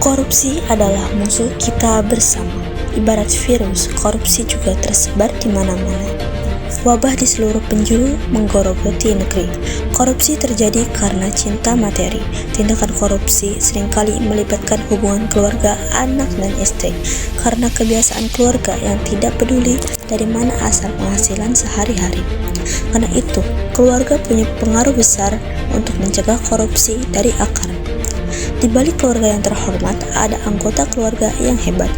Korupsi adalah musuh kita bersama. Ibarat virus, korupsi juga tersebar di mana-mana. Wabah di seluruh penjuru menggerogoti negeri. Korupsi terjadi karena cinta materi. Tindakan korupsi seringkali melibatkan hubungan keluarga, anak, dan istri. Karena kebiasaan keluarga yang tidak peduli dari mana asal penghasilan sehari-hari. Karena itu, keluarga punya pengaruh besar untuk mencegah korupsi dari akar. Di balik keluarga yang terhormat, ada anggota keluarga yang hebat,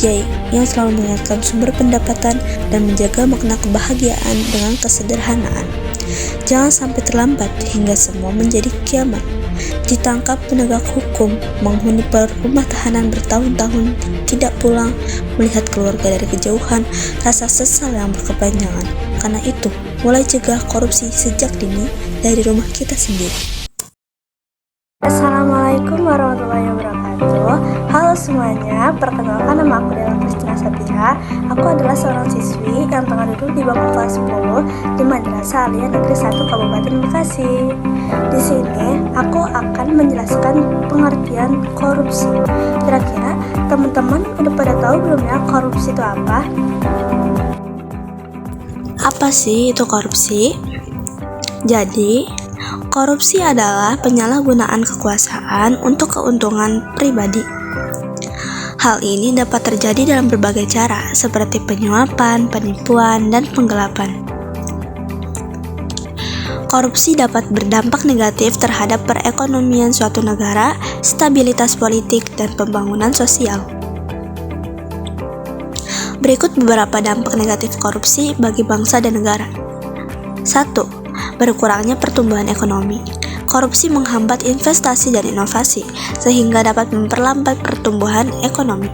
yang selalu mengingatkan sumber pendapatan dan menjaga makna kebahagiaan dengan kesederhanaan. Jangan sampai terlambat hingga semua menjadi kiamat. Ditangkap penegak hukum, menghuni rumah tahanan bertahun-tahun, tidak pulang, melihat keluarga dari kejauhan, rasa sesal yang berkepanjangan. Karena itu, mulai cegah korupsi sejak dini dari rumah kita sendiri. Assalamualaikum warahmatullahi wabarakatuh. Halo semuanya, perkenalkan nama aku Della Kristina Sapira. Aku adalah seorang siswi yang tengah duduk di bangku kelas 10 di Madrasah Aliyah Negeri 1 Kabupaten Bekasi. Di sini aku akan menjelaskan pengertian korupsi. Kira-kira teman-teman udah pada tahu belum ya korupsi itu apa? Apa sih itu korupsi? Jadi, korupsi adalah penyalahgunaan kekuasaan untuk keuntungan pribadi. Hal ini dapat terjadi dalam berbagai cara, seperti penyuapan, penipuan, dan penggelapan. Korupsi dapat berdampak negatif terhadap perekonomian suatu negara, stabilitas politik, dan pembangunan sosial. Berikut beberapa dampak negatif korupsi bagi bangsa dan negara. 1. Berkurangnya pertumbuhan ekonomi. Korupsi menghambat investasi dan inovasi, sehingga dapat memperlambat pertumbuhan ekonomi.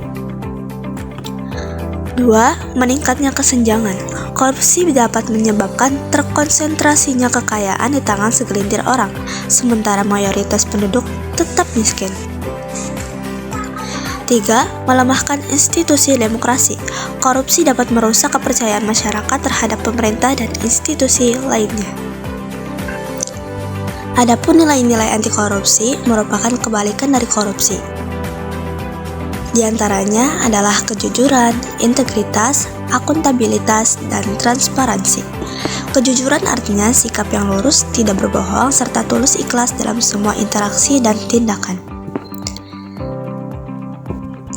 2. Meningkatnya kesenjangan. Korupsi dapat menyebabkan terkonsentrasinya kekayaan di tangan segelintir orang, sementara mayoritas penduduk tetap miskin. 3. Melemahkan institusi demokrasi. Korupsi dapat merusak kepercayaan masyarakat terhadap pemerintah dan institusi lainnya. Adapun nilai-nilai anti korupsi merupakan kebalikan dari korupsi. Di antaranya adalah kejujuran, integritas, akuntabilitas, dan transparansi. Kejujuran artinya sikap yang lurus, tidak berbohong, serta tulus ikhlas dalam semua interaksi dan tindakan.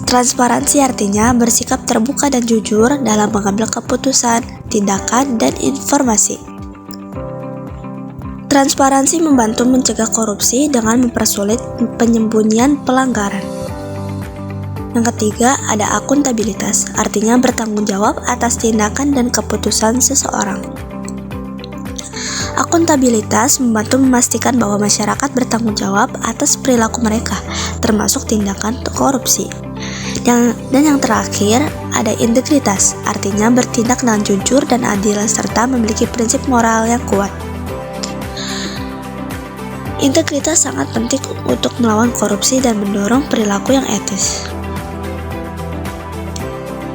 Transparansi artinya bersikap terbuka dan jujur dalam mengambil keputusan, tindakan, dan informasi. Transparansi membantu mencegah korupsi dengan mempersulit penyembunyian pelanggaran. Yang ketiga, ada akuntabilitas, artinya bertanggung jawab atas tindakan dan keputusan seseorang. Akuntabilitas membantu memastikan bahwa masyarakat bertanggung jawab atas perilaku mereka, termasuk tindakan korupsi. Dan yang terakhir, ada integritas, artinya bertindak dengan jujur dan adil serta memiliki prinsip moral yang kuat. Integritas sangat penting untuk melawan korupsi dan mendorong perilaku yang etis.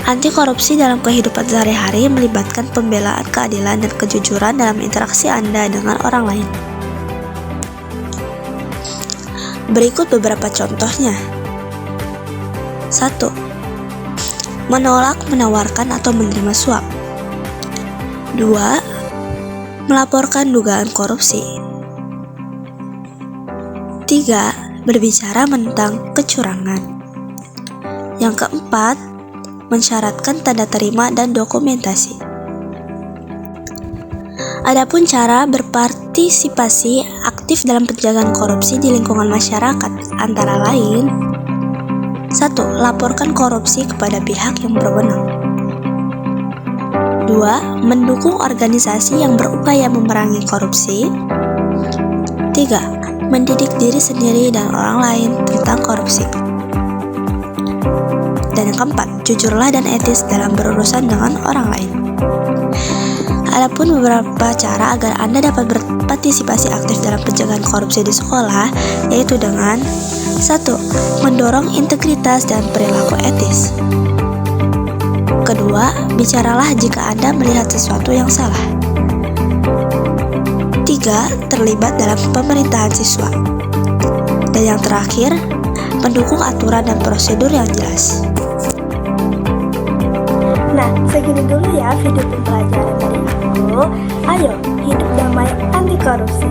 Anti korupsi dalam kehidupan sehari-hari melibatkan pembelaan keadilan dan kejujuran dalam interaksi Anda dengan orang lain. Berikut beberapa contohnya. 1. Menolak, menawarkan, atau menerima suap. 2. Melaporkan dugaan korupsi. 3. Berbicara tentang kecurangan. Yang keempat, mensyaratkan tanda terima dan dokumentasi. Adapun cara berpartisipasi aktif dalam pencegahan korupsi di lingkungan masyarakat antara lain: 1. Laporkan korupsi kepada pihak yang berwenang. 2. Mendukung organisasi yang berupaya memerangi korupsi. 3. Mendidik diri sendiri dan orang lain tentang korupsi. Dan yang keempat, jujurlah dan etis dalam berurusan dengan orang lain. Adapun beberapa cara agar Anda dapat berpartisipasi aktif dalam pencegahan korupsi di sekolah, yaitu dengan 1. Mendorong integritas dan perilaku etis. Kedua, bicaralah jika Anda melihat sesuatu yang salah. 3. Terlibat dalam pemerintahan siswa. Dan yang terakhir, pendukung aturan dan prosedur yang jelas. Nah, segini dulu ya video pembelajaran dari aku. Ayo, hidup damai anti korupsi.